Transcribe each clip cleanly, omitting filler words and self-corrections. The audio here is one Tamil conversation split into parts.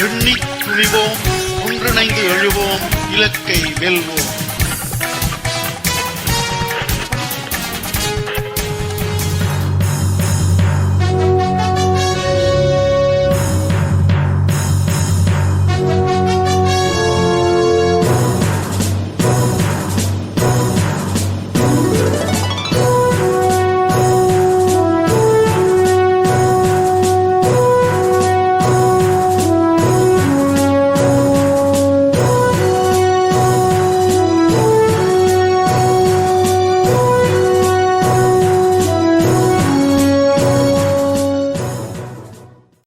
எண்ணித் துணிவோம், ஒன்றிணைந்து எழுவோம், இலக்கை வெல்வோம்.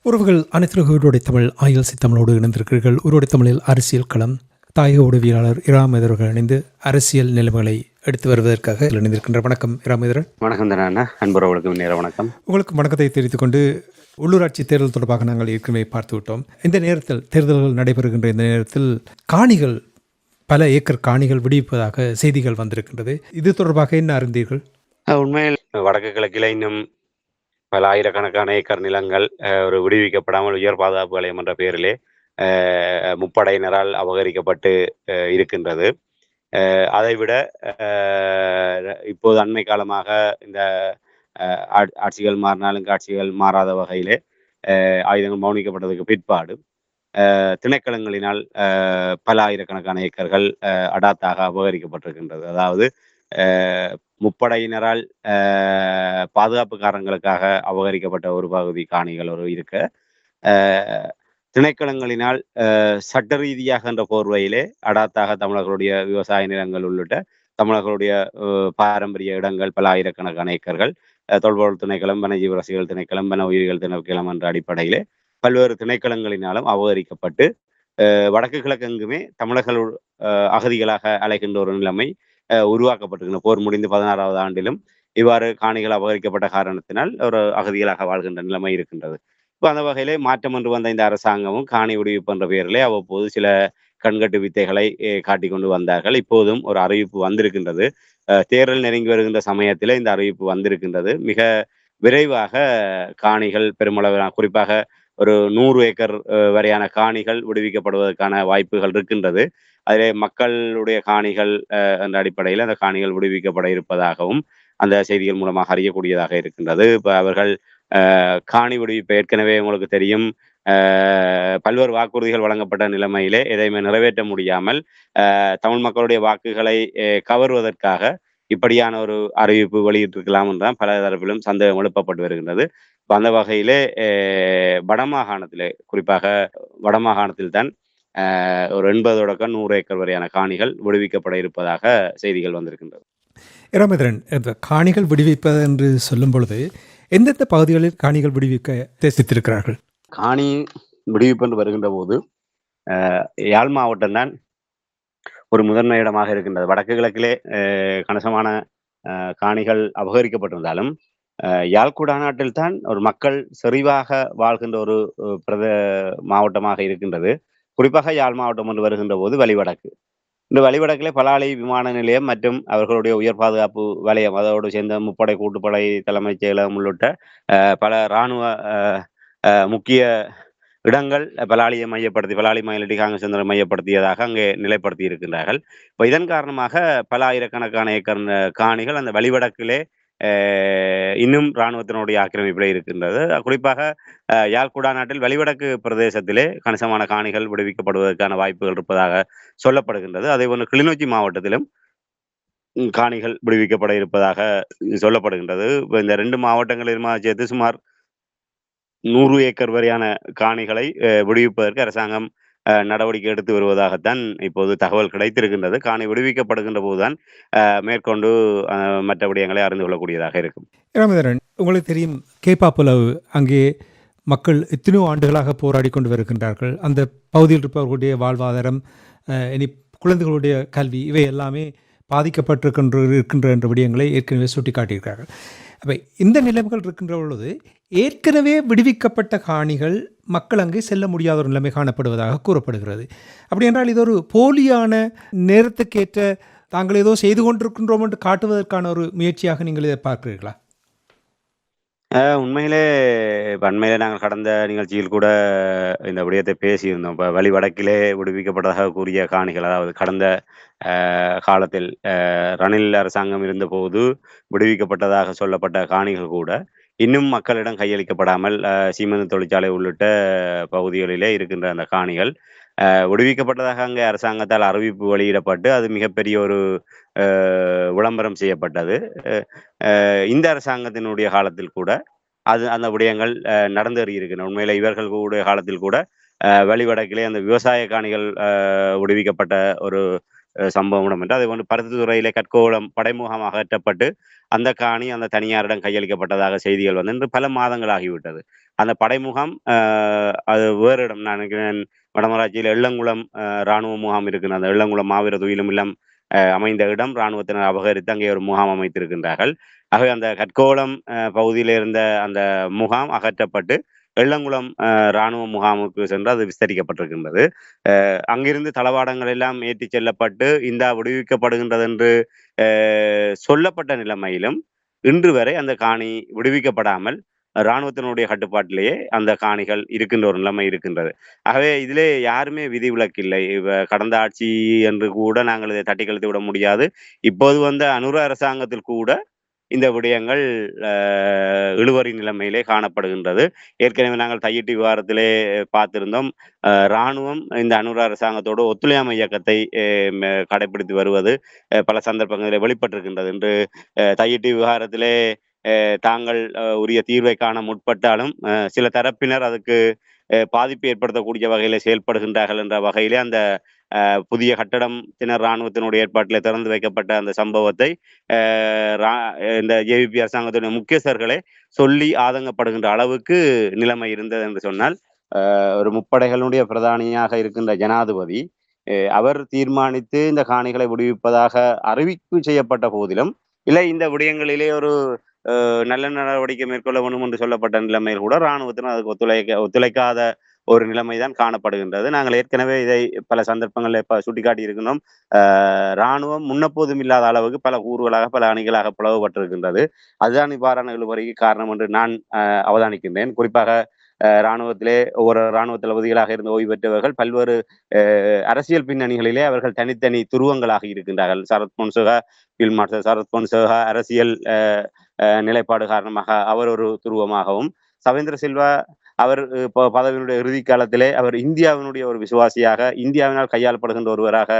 உறவுகள் அனைத்து உருவடை தமிழ் ஆயுள் தமிழோடு இணைந்திருக்கிறீர்கள். உருவடை தமிழில் அரசியல் களம் தாயக உடவியலாளர் இராமேதர்கள் இணைந்து அரசியல் நிலைமைகளை எடுத்து வருவதற்காக இணைந்திருக்கின்ற. வணக்கம் இராமேதரன். வணக்கம் தானே அன்புறவர்களுக்கு நேர வணக்கம். உங்களுக்கு வணக்கத்தை தெரிவித்துக் கொண்டு, உள்ளூராட்சி தேர்தல் தொடர்பாக நாங்கள் ஏற்கனவே பார்த்து விட்டோம். இந்த நேரத்தில் தேர்தல்கள் நடைபெறுகின்ற இந்த நேரத்தில் காணிகள், பல ஏக்கர் காணிகள் விடுவிப்பதாக செய்திகள் வந்திருக்கின்றது. இது தொடர்பாக என்ன அறிந்தீர்கள்? உண்மையில் வடக்கு கிழக்கில் இன்னும் பல ஆயிரக்கணக்கான ஏக்கர் நிலங்கள் ஒரு விடுவிக்கப்படாமல் உயர் பாதுகாப்பு வலயம் என்ற பெயரிலே முப்படையினரால் அபகரிக்கப்பட்டு இருக்கின்றது. அதைவிட இப்போது அண்மை காலமாக இந்த ஆட்சிகள் மாறினாலும் காட்சிகள் மாறாத வகையிலே ஆயுதங்கள் மௌனிக்கப்பட்டதுக்கு பிற்பாடு திணைக்களங்களினால் பல ஆயிரக்கணக்கான ஏக்கர்கள் அடாத்தாக அபகரிக்கப்பட்டிருக்கின்றது. அதாவது முப்படையினரால் பாதுகாப்பு காரணங்களுக்காக அபகரிக்கப்பட்ட ஒரு பகுதி காணிகள் ஒரு இருக்க, திணைக்களங்களினால் சட்ட ரீதியாக என்ற போர்வையிலே அடாத்தாக தமிழர்களுடைய விவசாய நிலங்கள் உள்ளிட்ட தமிழர்களுடைய பாரம்பரிய இடங்கள் பல ஆயிரக்கணக்கான ஏக்கர்கள் தொல்பொருள் திணைக்களம், வனஜீவ ரசிகள் திணைக்களம், வன உயிரிகள் திணைக்களம் என்ற அடிப்படையிலே பல்வேறு திணைக்களங்களினாலும் அபகரிக்கப்பட்டு வடக்கு கிழக்கெங்குமே தமிழர்கள் அகதிகளாக அலைகின்ற ஒரு நிலைமை உருவாக்கப்பட்டிருக்கின்ற. போர் முடிந்து 16வது ஆண்டிலும் இவ்வாறு காணிகள் அபகரிக்கப்பட்ட காரணத்தினால் ஒரு அகதிகளாக வாழ்கின்ற நிலைமை இருக்கின்றது. இப்போ அந்த வகையிலே மாற்றம் என்று வந்த இந்த அரசாங்கமும் காணி விடுவிப்பு என்ற பெயரிலே அவ்வப்போது சில கண்கட்டு வித்தைகளை காட்டிக் கொண்டு வந்தார்கள். இப்போதும் ஒரு அறிவிப்பு வந்திருக்கின்றது. தேர்தல் நெருங்கி வருகின்ற சமயத்தில் இந்த அறிவிப்பு வந்திருக்கின்றது. மிக விரைவாக காணிகள் பெருமளவு, குறிப்பாக ஒரு 100 ஏக்கர் வரையான காணிகள் விடுவிக்கப்படுவதற்கான வாய்ப்புகள் இருக்கின்றது. அதிலே மக்களுடைய காணிகள் என்ற அடிப்படையில் அந்த காணிகள் விடுவிக்கப்பட இருப்பதாகவும் அந்த செய்திகள் மூலமாக அறியக்கூடியதாக இருக்கின்றது. இப்போ அவர்கள் காணி விடுவிப்பு ஏற்கனவே உங்களுக்கு தெரியும், பல்வேறு வாக்குறுதிகள் வழங்கப்பட்ட நிலைமையிலே எதையுமே நிறைவேற்ற முடியாமல் தமிழ் மக்களுடைய வாக்குகளை கவர்வதற்காக இப்படியான ஒரு அறிவிப்பு வெளியிட்டிருக்கலாம் என்றால் பல தரப்பிலும் சந்தேகம் எழுப்பப்பட்டு வருகின்றது. அந்த வகையிலே வடமாகாணத்திலே, குறிப்பாக வடமாகாணத்தில் தான் ஒரு 80 தொடக்கம் 100 ஏக்கர் வரையான காணிகள் விடுவிக்கப்பட இருப்பதாக செய்திகள் வந்திருக்கின்றது. இராமேந்திரன், இந்த காணிகள் விடுவிப்பது என்று சொல்லும் பொழுது எந்தெந்த பகுதிகளில் காணிகள் விடுவிக்க தேசித்திருக்கிறார்கள்? காணி விடுவிப்பு என்று வருகின்ற போது யாழ் மாவட்டம் தான் ஒரு முதன்மை இடமாக இருக்கின்றது. வடக்கு கிழக்கிலே கணிசமான காணிகள் அபகரிக்கப்பட்டிருந்தாலும் யாழ்குடாநாட்டில் தான் ஒரு மக்கள் செறிவாக வாழ்கின்ற ஒரு மாவட்டமாக இருக்கின்றது. குறிப்பாக யாழ் மாவட்டம் என்று வருகின்ற போது வலிவடக்கு. இந்த வலிவடக்கிலே பலாலி விமான நிலையம் மற்றும் அவர்களுடைய உயர் பாதுகாப்பு வலயம், அதோடு சேர்ந்த முப்படை கூட்டுப்படை தலைமைச் செயலகம் உள்ளிட்ட பல இராணுவ முக்கிய இடங்கள் பலாலியை மையப்படுத்தி, பலாலி மயிலடி காங்கேசந்திர மையப்படுத்தியதாக அங்கே நிலைப்படுத்தி இருக்கின்றார்கள். இப்போ இதன் காரணமாக பல ஆயிரக்கணக்கான ஏக்கர் காணிகள் அந்த வலிவடக்கிலே இன்னும் இராணுவத்தினுடைய ஆக்கிரமிப்பில் இருக்கின்றது. குறிப்பாக யாழ்குடா நாட்டில் வலிவடக்கு பிரதேசத்திலே கணிசமான காணிகள் விடுவிக்கப்படுவதற்கான வாய்ப்புகள் இருப்பதாக சொல்லப்படுகின்றது. அதே போன்று கிளிநொச்சி மாவட்டத்திலும் காணிகள் விடுவிக்கப்பட இருப்பதாக சொல்லப்படுகின்றது. இப்போ இந்த 2 மாவட்டங்களிலுமா சேர்த்து சுமார் 100 ஏக்கர் வரையான காணிகளை விடுவிப்பதற்கு அரசாங்கம் நடவடிக்கை எடுத்து வருவதாகத்தான் இப்போது தகவல் கிடைத்திருக்கின்றது. காணி விடுவிக்கப்படுகின்ற போதுதான் மேற்கொண்டு மற்ற விடயங்களை அறிந்து கொள்ளக்கூடியதாக இருக்கும். இராமேந்திரன், உங்களுக்கு தெரியும், கேப்பாப்புலவு அங்கே மக்கள் எத்தனையோ ஆண்டுகளாக போராடி கொண்டு வருகின்றார்கள். அந்த பகுதியில் இருப்பவர்களுடைய வாழ்வாதாரம், இனி குழந்தைகளுடைய கல்வி, இவை எல்லாமே இருக்கின்ற என்ற விடயங்களை ஏற்கனவே சுட்டிக்காட்டியிருக்கிறார்கள். அப்போ இந்த நிலைமைகள் இருக்கின்ற பொழுது ஏற்கனவே விடுவிக்கப்பட்ட காணிகள் மக்கள் அங்கே செல்ல முடியாத ஒரு நிலைமை காணப்படுவதாக கூறப்படுகிறது. அப்படி என்றால் இது ஒரு போலியான நேரத்துக்கேற்ற தாங்கள் ஏதோ செய்து கொண்டிருக்கின்றோம் என்று காட்டுவதற்கான ஒரு முயற்சியாக நீங்கள் இதை பார்க்கிறீர்களா? உண்மையிலே அண்மையிலே நாங்கள் கடந்த நிகழ்ச்சியில் கூட இந்த விடயத்தை பேசியிருந்தோம். இப்போ வழி வடக்கிலே விடுவிக்கப்பட்டதாக கூறிய காணிகள், அதாவது கடந்த காலத்தில் ரணில் அரசாங்கம் இருந்தபோது விடுவிக்கப்பட்டதாக சொல்லப்பட்ட காணிகள் கூட இன்னும் மக்களிடம் கையளிக்கப்படாமல் சீமெந்து தொழிற்சாலை உள்ளிட்ட பகுதிகளிலே இருக்கின்ற அந்த காணிகள் விடுவிக்கப்பட்டதாக அங்கே அரசாங்கத்தால் அறிவிப்பு வெளியிடப்பட்டு அது மிகப்பெரிய ஒரு விளம்பரம் செய்யப்பட்டது. இந்த அரசாங்கத்தினுடைய காலத்தில் கூட அந்த விடயங்கள் நடந்தேறி இருக்கின்றன. உண்மையில இவர்கள் கூடிய காலத்தில் கூட வழிவடக்கிலே அந்த விவசாய காணிகள் விடுவிக்கப்பட்ட ஒரு சம்பவம் என்று அதை வந்து பருத்தித்துறையிலே கற்கோளம் படைமுகம் அகற்றப்பட்டு அந்த காணி அந்த தனியாரிடம் கையளிக்கப்பட்டதாக செய்திகள் வந்து இன்று பல மாதங்கள் ஆகிவிட்டது. அந்த படைமுகம் அது வேறு இடம், நான் நினைக்கிறேன் வடமராட்சியில் எள்ளங்குளம் இராணுவ முகாம் இருக்கிற அந்த எள்ளங்குளம் மாவீர துயிலும் இல்லம் அமைந்த இடம் இராணுவத்தினர் அபகரித்து அங்கே ஒரு முகாம் அமைத்திருக்கின்றார்கள். ஆகவே அந்த கற்கோளம் பகுதியில் இருந்த அந்த முகாம் அகற்றப்பட்டு எள்ளங்குளம் இராணுவ முகாமுக்கு சென்று அது விஸ்தரிக்கப்பட்டிருக்கின்றது. அங்கிருந்து தளவாடங்கள் எல்லாம் ஏற்றி செல்லப்பட்டு இந்த விடுவிக்கப்படுகின்றது என்று சொல்லப்பட்ட நிலைமையிலும் இன்று வரை அந்த காணி விடுவிக்கப்படாமல் இராணுவத்தினுடைய கட்டுப்பாட்டிலேயே அந்த காணிகள் இருக்கின்ற ஒரு நிலைமை இருக்கின்றது. ஆகவே இதிலே யாருமே விதிவிலக்கில்லை. கடந்த ஆட்சி என்று கூட நாங்கள் இதை தட்டி கழித்து விட முடியாது. இப்போது வந்த அனுர அரசாங்கத்தில் கூட இந்த விடயங்கள் இழுவறி நிலைமையிலே காணப்படுகின்றது. ஏற்கனவே நாங்கள் தையிட்டு விவகாரத்திலே பார்த்திருந்தோம். இராணுவம் இந்த அனுர அரசாங்கத்தோடு ஒத்துழையாமை இயக்கத்தை கடைபிடித்து வருவது பல சந்தர்ப்பங்களில் வெளிப்பட்டிருக்கின்றது என்று தையிட்டு விவகாரத்திலே தாங்கள் உரிய தீர்வை காண முற்பட்டாலும் சில தரப்பினர் அதுக்கு பாதிப்பு ஏற்படுத்தக்கூடிய வகையில செயல்படுகின்றார்கள் என்ற வகையிலே அந்த புதிய கட்டடம் இராணுவத்தினுடைய ஏற்பாட்டிலே திறந்து வைக்கப்பட்ட அந்த சம்பவத்தை இந்த ஜேவிபி அரசாங்கத்தினுடைய முக்கியஸ்தர்களே சொல்லி ஆதங்கப்படுகின்ற அளவுக்கு நிலைமை இருந்தது என்று சொன்னால், ஒரு முப்படைகளுடைய பிரதானியாக இருக்கின்ற ஜனாதிபதி அவர் தீர்மானித்து இந்த காணிகளை விடுவிப்பதாக அறிவிப்பு செய்யப்பட்ட போதிலும் இல்லை இந்த விடயங்களிலே ஒரு நல்ல நடவடிக்கை மேற்கொள்ள வேண்டும் என்று சொல்லப்பட்ட நிலைமையில் கூட இராணுவத்தினர் அதுக்கு ஒத்துழைக்காத ஒரு நிலைமைதான் காணப்படுகின்றது. நாங்கள் ஏற்கனவே இதை பல சந்தர்ப்பங்களில் சுட்டிக்காட்டி இருக்கின்றோம். இராணுவம் முன்னப்போதும் இல்லாத அளவுக்கு பல கூறுகளாக பல அணிகளாக பிளவுபட்டிருக்கின்றது. அதுதான் இவ்வாறான இழுவறைக்கு காரணம் என்று நான் அவதானிக்கின்றேன். குறிப்பாக இராணுவத்திலே ஒவ்வொரு இராணுவ தளபதிகளாக இருந்து ஓய்வு பெற்றவர்கள் பல்வேறு அரசியல் பின்னணிகளிலே அவர்கள் தனித்தனி துருவங்களாக இருக்கின்றார்கள். சரத் பொன்சேகா ஃபீல்ட் மார்ஷல் சரத் பொன்சேகா அரசியல் நிலைப்பாடு காரணமாக அவர் ஒரு துருவமாகவும், சவேந்திர சில்வா அவர் பதவியினுடைய இறுதி காலத்திலே அவர் இந்தியாவினுடைய ஒரு விசுவாசியாக இந்தியாவினால் கையாளப்படுகின்ற ஒருவராக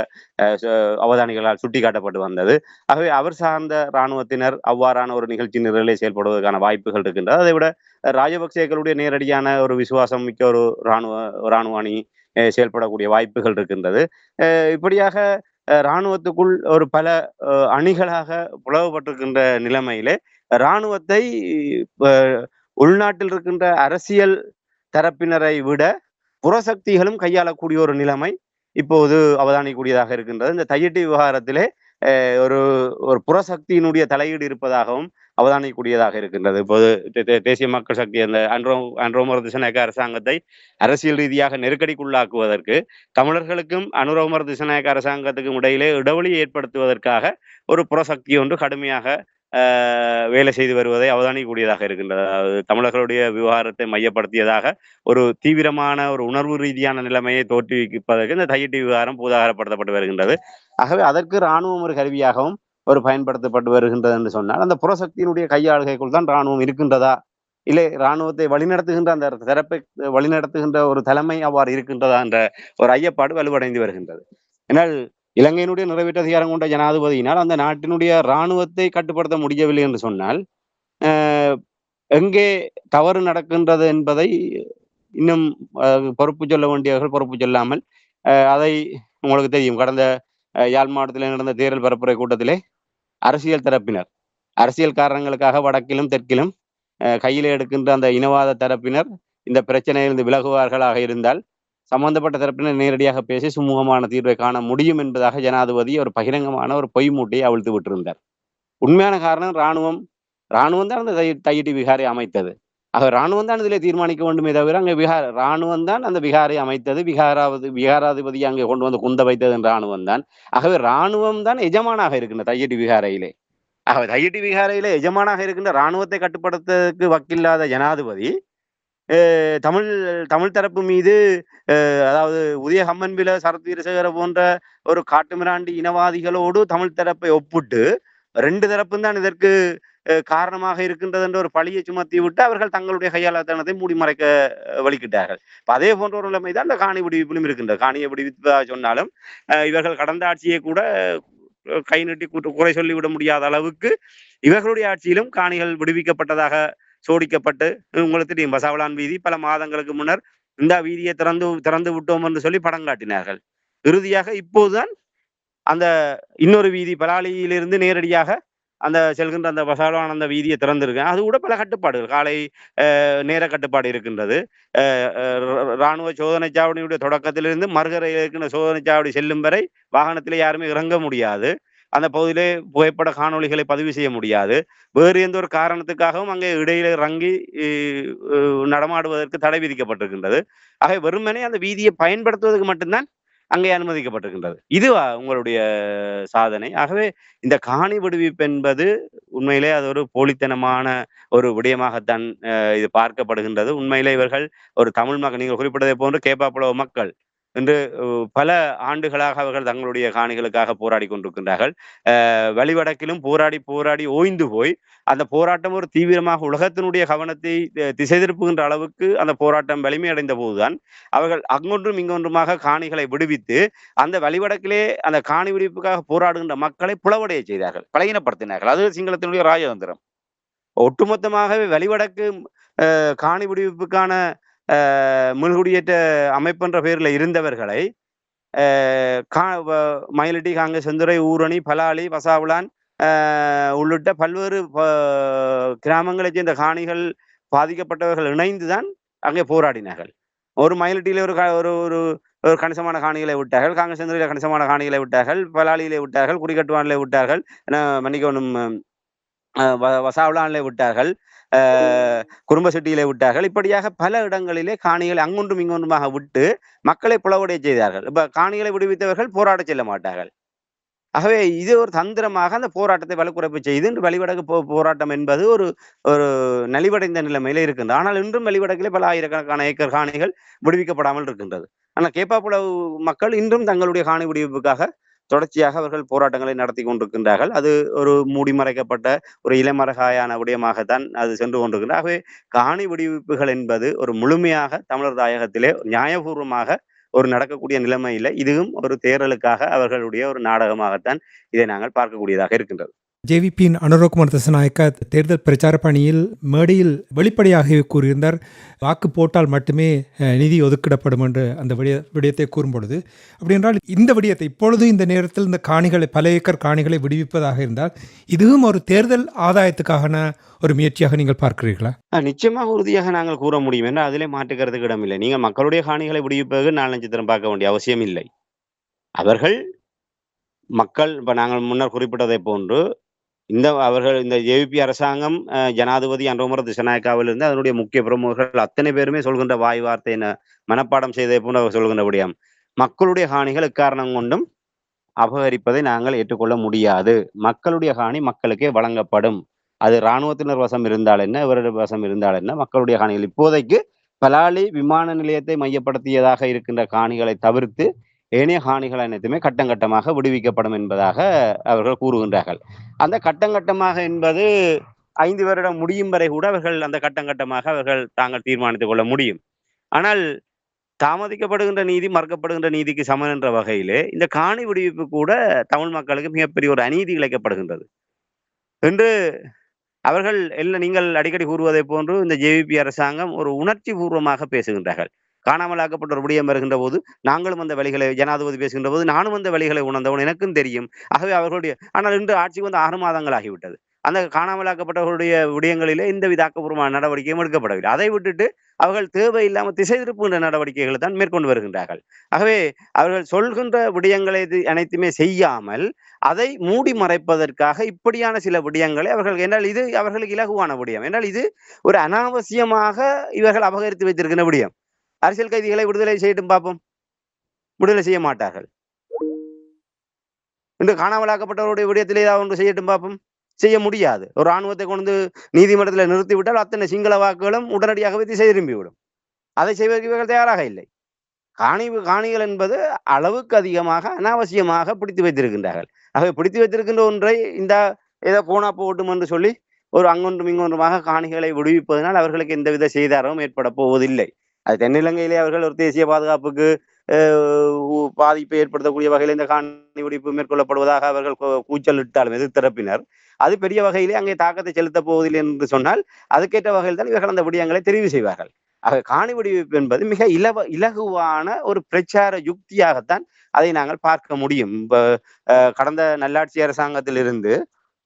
அவதானிகளால் சுட்டிக்காட்டப்பட்டு வந்தது. ஆகவே அவர் சார்ந்த இராணுவத்தினர் அவ்வாறான ஒரு நிகழ்ச்சி நிரலை செயல்படுவதற்கான வாய்ப்புகள் இருக்கின்றது. அதை விட ராஜபக்சேக்களுடைய நேரடியான ஒரு விசுவாசம் மிக்க ஒரு இராணுவ அணி செயல்படக்கூடிய வாய்ப்புகள் இருக்கின்றது. இப்படியாக இராணுவத்துக்குள் ஒரு பல அணிகளாக புலவப்பட்டிருக்கின்ற நிலைமையிலே இராணுவத்தை உள்நாட்டில் இருக்கின்ற அரசியல் தரப்பினரை விட புறசக்திகளும் கையாளக்கூடிய ஒரு நிலைமை இப்போது அவதானிக்கூடியதாக இருக்கின்றது. இந்த தையிட்டு விவகாரத்திலே ஒரு புறசக்தியினுடைய தலையீடு இருப்பதாகவும் அவதானிக்கூடியதாக இருக்கின்றது. இப்போது தேசிய மக்கள் சக்தி அந்த அன்ரோமர் திசநாயக்க அரசாங்கத்தை அரசியல் ரீதியாக நெருக்கடிக்குள்ளாக்குவதற்கு தமிழர்களுக்கும் அனுரோமர் திசநாயக்க அரசாங்கத்துக்கும் இடையிலே இடைவெளி ஏற்படுத்துவதற்காக ஒரு புறசக்தி ஒன்று கடுமையாக வேலை செய்து வருவதை அவதானிக்கூடியதாக இருக்கின்றது. அதாவது தமிழர்களுடைய விவகாரத்தை மையப்படுத்தியதாக ஒரு தீவிரமான ஒரு உணர்வு ரீதியான நிலைமையை தோற்றுவிப்பதற்கு இந்த தையிட்டு விவகாரம் பூதாகரப்படுத்தப்பட்டு வருகின்றது. ஆகவே அதற்கு இராணுவம் ஒரு கருவியாகவும் ஒரு பயன்படுத்தப்பட்டு வருகின்றது என்று சொன்னால், அந்த புறசக்தியினுடைய கையாளுகைக்குள் தான் இராணுவம் இருக்கின்றதா, இல்லை இராணுவத்தை வழிநடத்துகின்ற அந்த தரப்பை வழிநடத்துகின்ற ஒரு தலைமை அவ்வாறு இருக்கின்றதா என்ற ஒரு ஐயப்பாடு வலுவடைந்து வருகின்றது. ஏனால் இலங்கையினுடைய நிறைவேற்ற அதிகாரம் கொண்ட ஜனாதிபதியினால் அந்த நாட்டினுடைய இராணுவத்தை கட்டுப்படுத்த முடியவில்லை என்று சொன்னால், எங்கே தவறு நடக்கின்றது என்பதை இன்னும் பொறுப்பு சொல்ல வேண்டியவர்கள் பொறுப்பு சொல்லாமல், அதை உங்களுக்கு தெரியும், கடந்த யாழ் மாவட்டத்தில் நடந்த தேர்தல் பரப்புரை கூட்டத்திலே அரசியல் தரப்பினர் அரசியல் காரணங்களுக்காக வடக்கிலும் தெற்கிலும் கையிலே எடுக்கின்ற அந்த இனவாத தரப்பினர் இந்த பிரச்சனையிலிருந்து விலகுவார்களாக இருந்தால் சம்பந்தப்பட்ட தரப்பினர் நேரடியாக பேசி சுமூகமான தீர்வை காண முடியும் என்பதாக ஜனாதிபதி ஒரு பகிரங்கமான ஒரு பொய் மூட்டையை அவிழ்த்து விட்டிருந்தார். உண்மையான காரணம் ராணுவம் தான் அந்த தையிட்டி விகாரை அமைத்தது. ராணுவம் தான் இதிலே தீர்மானிக்க வேண்டுமே தவிர அங்கே ராணுவம் தான் அந்த விகாரை அமைத்தது. விகாராதிபதி அங்கே கொண்டு வந்து குந்த வைத்தது ராணுவம் தான். ஆகவே ராணுவம் தான் எஜமானாக இருக்கின்ற தையிட்டி விகாரையிலே. தையிட்டி விகாரையிலே எஜமானாக இருக்கின்ற ராணுவத்தை கட்டுப்படுத்துவதற்கு வக்கில்லாத ஜனாதிபதி தமிழ் தரப்பு மீது அதாவது உதய ஹம்மன்பில சரத் வீரசேகர போன்ற ஒரு காட்டுமிராண்டி இனவாதிகளோடு தமிழ் தரப்பை ஒப்பிட்டு 2 தரப்பும் தான் இதற்கு காரணமாக இருக்கின்றது என்ற ஒரு பழியை சுமத்தி விட்டு அவர்கள் தங்களுடைய கையாளத்தனத்தை மூடி மறைக்க வலிக்கிட்டார்கள். அதே போன்ற ஒரு நிலைமை தான் இந்த காணி விடுவிப்பிலும் இருக்கின்றது. காணியை விடுவிப்பதாக சொன்னாலும் இவர்கள் கடந்த ஆட்சியை கூட கை நீட்டி குறை சொல்லிவிட முடியாத அளவுக்கு இவர்களுடைய ஆட்சியிலும் காணிகள் விடுவிக்கப்பட்டதாக சோடிக்கப்பட்டு, உங்களுக்கு தெரியும் பசாவலான் வீதி பல மாதங்களுக்கு முன்னர் இந்த வீதியை திறந்து விட்டோம் என்று சொல்லி படம் காட்டினார்கள். இறுதியாக இப்போதுதான் அந்த இன்னொரு வீதி பலாலியிலிருந்து நேரடியாக அந்த செல்கின்ற அந்த பசாவலான் அந்த வீதியை திறந்திருக்கேன். அது கூட பல கட்டுப்பாடுகள் காலை நேர கட்டுப்பாடு இருக்கின்றது. இராணுவ சோதனை சாவடியுடைய தொடக்கத்திலிருந்து மறுகரை இருக்கின்ற சோதனை சாவடி செல்லும் வரை வாகனத்திலே யாருமே இறங்க முடியாது. அந்த பகுதியிலே புகைப்பட காணொளிகளை பதிவு செய்ய முடியாது. வேறு எந்த ஒரு காரணத்துக்காகவும் அங்கே இடையில இறங்கி நடமாடுவதற்கு தடை விதிக்கப்பட்டிருக்கின்றது. ஆகவே வெறுமனே அந்த வீதியை பயன்படுத்துவதற்கு மட்டும்தான் அங்கே அனுமதிக்கப்பட்டிருக்கின்றது. இது உங்களுடைய சாதனை. ஆகவே இந்த காணி விடுவிப்பு என்பது உண்மையிலே அது ஒரு போலித்தனமான ஒரு விடயமாகத்தான் இது பார்க்கப்படுகின்றது. உண்மையிலே இவர்கள் ஒரு தமிழ் மக்கள், நீங்கள் குறிப்பிட்டதை போன்று கேப்பாப்புலவ மக்கள் என்று பல ஆண்டுகளாக அவர்கள் தங்களுடைய காணிகளுக்காக போராடி கொண்டிருக்கின்றார்கள். வழிவடக்கிலும் போராடி ஓய்ந்து போய் அந்த போராட்டம் ஒரு தீவிரமாக உலகத்தினுடைய கவனத்தை திசை திருப்புகின்ற அளவுக்கு அந்த போராட்டம் வலிமை அடைந்த போதுதான் அவர்கள் அங்கொன்றும் இங்கொன்றுமாக காணிகளை விடுவித்து அந்த வழிவடக்கிலே அந்த காணி விடுவிப்புக்காக போராடுகின்ற மக்களை புலவடைய செய்தார்கள், பலகீனப்படுத்தினார்கள். அது சிங்களத்தினுடைய ராஜதந்திரம். ஒட்டுமொத்தமாகவே வழிவடக்கு காணி விடுவிப்புக்கான முன்குடியேற்ற அமைப்புன்ற பெயரில் இருந்தவர்களை மயிலட்டி, காங்கிரஸ், செந்துறை, ஊரணி, பலாலி, பசாவுலான் உள்ளிட்ட பல்வேறு கிராமங்களைச் சேர்ந்த காணிகள் பாதிக்கப்பட்டவர்கள் இணைந்துதான் அங்கே போராடினார்கள். ஒரு மயிலட்டியிலே ஒரு கணிசமான காணிகளை விட்டார்கள், காங்கிரஸ் செந்துறையில கணிசமான காணிகளை விட்டார்கள், பலாலியிலே விட்டார்கள், குறிக்கட்டுவானிலே விட்டார்கள், மன்னிக்கணும் வசாவுலானிலே விட்டார்கள், குடும்ப செட்டியிலே விட்டார்கள். இப்படியாக பல இடங்களிலே காணிகளை அங்கொன்றும் இங்கொன்றுமாக விட்டு மக்களை புலவடைய செய்தார்கள். இப்ப காணிகளை விடுவித்தவர்கள் போராட செல்ல மாட்டார்கள். ஆகவே இது ஒரு தந்திரமாக அந்த போராட்டத்தை வலுக்குறைப்பு செய்து இன்று வழிவடக்கு போராட்டம் என்பது ஒரு நலிவடைந்த நிலைமையில இருக்கின்றது. ஆனால் இன்றும் வழிவடக்கிலே பல ஆயிரக்கணக்கான ஏக்கர் காணிகள் விடுவிக்கப்படாமல் இருக்கின்றது. ஆனால் கேப்பாப்புலவு மக்கள் இன்றும் தங்களுடைய காணி விடுவிப்புக்காக தொடர்ச்சியாக அவர்கள் போராட்டங்களை நடத்தி கொண்டிருக்கின்றார்கள். அது ஒரு மூடி மறைக்கப்பட்ட ஒரு இளமரகாயான விடயமாகத்தான் அது சென்று கொண்டிருக்கின்றது. ஆகவே காணி விடுவிப்புகள் என்பது ஒரு முழுமையாக தமிழர் தாயகத்திலே நியாயபூர்வமாக ஒரு நடக்கக்கூடிய நிலைமையில இதுவும் ஒரு தேர்தலுக்காக அவர்களுடைய ஒரு நாடகமாகத்தான் இதை நாங்கள் பார்க்கக்கூடியதாக இருக்கின்றது. ஜேவிபியின் அனுரகுமார் திசாநாயக்க தேர்தல் பிரச்சார பணியில் மேடையில் வெளிப்படையாக கூறியிருந்தார், வாக்கு போட்டால் மட்டுமே நிதி ஒதுக்கிடப்படும் என்று அந்த விடயத்தை கூறும்பொழுது, அப்படி என்றால் இந்த விடயத்தை இப்பொழுது இந்த நேரத்தில் இந்த காணிகளை பல ஏக்கர் காணிகளை விடுவிப்பதாக இருந்தால் இதுவும் ஒரு தேர்தல் ஆதாயத்துக்கான ஒரு முயற்சியாக நீங்கள் பார்க்கிறீர்களா? நிச்சயமாக உறுதியாக நாங்கள் கூற முடியும் என்று அதிலே மாற்றுக்கிறதுக்கு இடமில்லை. நீங்கள் மக்களுடைய காணிகளை விடுவிப்பதற்கு 4 நட்சத்திரம் பார்க்க வேண்டிய அவசியம் இல்லை. அவர்கள் மக்கள் இப்ப நாங்கள் முன்னர் குறிப்பிட்டதை போன்று இந்த ஜேவிபி அரசாங்கம் ஜனாதிபதி அனுரகுமார திசாநாயக்காவிலிருந்து அதனுடைய முக்கிய பிரமுகர்கள் அத்தனை பேருமே சொல்கின்ற வாய் வார்த்தை மனப்பாடம் செய்ததை போன்று அவர் சொல்கின்ற விடயம், மக்களுடைய காணிகள் எக்காரணம் கொண்டும் அபகரிப்பதை நாங்கள் ஏற்றுக்கொள்ள முடியாது. மக்களுடைய காணி மக்களுக்கே வழங்கப்படும். அது இராணுவத்தினர் வசம் இருந்தால் என்ன, இவருடைய வசம் இருந்தால் என்ன, மக்களுடைய காணிகள் இப்போதைக்கு பலாலி விமான நிலையத்தை மையப்படுத்தியதாக இருக்கின்ற காணிகளை தவிர்த்து ஏனைய காணிகள் அனைத்துமே கட்டங்கட்டமாக விடுவிக்கப்படும் என்பதாக அவர்கள் கூறுகின்றார்கள். அந்த கட்டங்கட்டமாக என்பது 5 வருடம் முடியும் வரை கூட அவர்கள் அந்த கட்டங்கட்டமாக அவர்கள் தாங்கள் தீர்மானித்துக் கொள்ள முடியும். ஆனால் தாமதிக்கப்படுகின்ற நீதி மறுக்கப்படுகின்ற நீதிக்கு சமன் என்ற வகையிலே இந்த காணி விடுவிப்பு கூட தமிழ் மக்களுக்கு மிகப்பெரிய ஒரு அநீதி இழைக்கப்படுகின்றது என்று அவர்கள் நீங்கள் அடிக்கடி கூறுவதை போன்று இந்த ஜேவிபி அரசாங்கம் ஒரு உணர்ச்சி பூர்வமாக பேசுகின்றார்கள். காணாமலாக்கப்பட்ட ஒரு விடயம் வருகின்ற போது நாங்களும் அந்த வழிகளை, ஜனாதிபதி பேசுகின்ற போது நானும் அந்த வழிகளை உணர்ந்தவன், எனக்கும் தெரியும். ஆகவே அவர்களுடைய ஆனால் இன்று ஆட்சி 6 மாதங்கள் ஆகிவிட்டது. அந்த காணாமலாக்கப்பட்டவர்களுடைய விடயங்களிலே எந்தவித ஆக்கப்பூர்வமான நடவடிக்கையும் எடுக்கப்படவில்லை. அதை விட்டுட்டு அவர்கள் தேவையில்லாமல் திசை திருப்புகின்ற நடவடிக்கைகளை தான் மேற்கொண்டு வருகின்றார்கள். ஆகவே அவர்கள் சொல்கின்ற விடயங்களை அனைத்துமே செய்யாமல் அதை மூடி மறைப்பதற்காக இப்படியான சில விடயங்களை அவர்கள் என்றால் இது அவர்களுக்கு இலகுவான விடயம் என்றால் இது ஒரு அனாவசியமாக இவர்கள் அபகரித்து வைத்திருக்கின்ற விடயம். அரசியல் கைதிகளை விடுதலை செய்யட்டும் பார்ப்போம், விடுதலை செய்ய மாட்டார்கள். இன்று காணாமலாக்கப்பட்டவருடைய விடயத்திலே ஏதாவது ஒன்று செய்யட்டும் பார்ப்போம், செய்ய முடியாது. ஒரு இராணுவத்தை கொண்டு நீதிமன்றத்தில் நிறுத்திவிட்டால் அத்தனை சிங்கள வாக்குகளும் உடனடியாகவே திசை திரும்பிவிடும். அதை செய்வதற்கு இவர்கள் தயாராக இல்லை. காணிகள் என்பது அளவுக்கு அதிகமாக அனாவசியமாக பிடித்து வைத்திருக்கின்றார்கள். ஆகவே பிடித்து வைத்திருக்கின்ற ஒன்றை இந்த ஏதோ போனா போட்டும் என்று சொல்லி ஒரு அங்கொன்றும் இங்கொன்றுமாக காணிகளை விடுவிப்பதனால் அவர்களுக்கு எந்தவித செய்தாரமும் ஏற்பட போவதில்லை. அது தென்னிலங்கையிலே அவர்கள் ஒரு தேசிய பாதுகாப்புக்கு பாதிப்பை ஏற்படுத்தக்கூடிய வகையில் இந்த காணி வெடிப்பு மேற்கொள்ளப்படுவதாக அவர்கள் கூச்சல் இட்டாலும் எதிர்த்தரப்பினர் அது பெரிய வகையிலே அங்கே தாக்கத்தை செலுத்தப் போவதில்லை என்று சொன்னால் அதுக்கேற்ற வகையில் தான் இவர்கள் அந்த விடயங்களை தெரிவு செய்வார்கள். ஆக காணி வெடிப்பு என்பது மிக இலகுவான ஒரு பிரச்சார யுக்தியாகத்தான் அதை நாங்கள் பார்க்க முடியும். இப்ப கடந்த நல்லாட்சி அரசாங்கத்திலிருந்து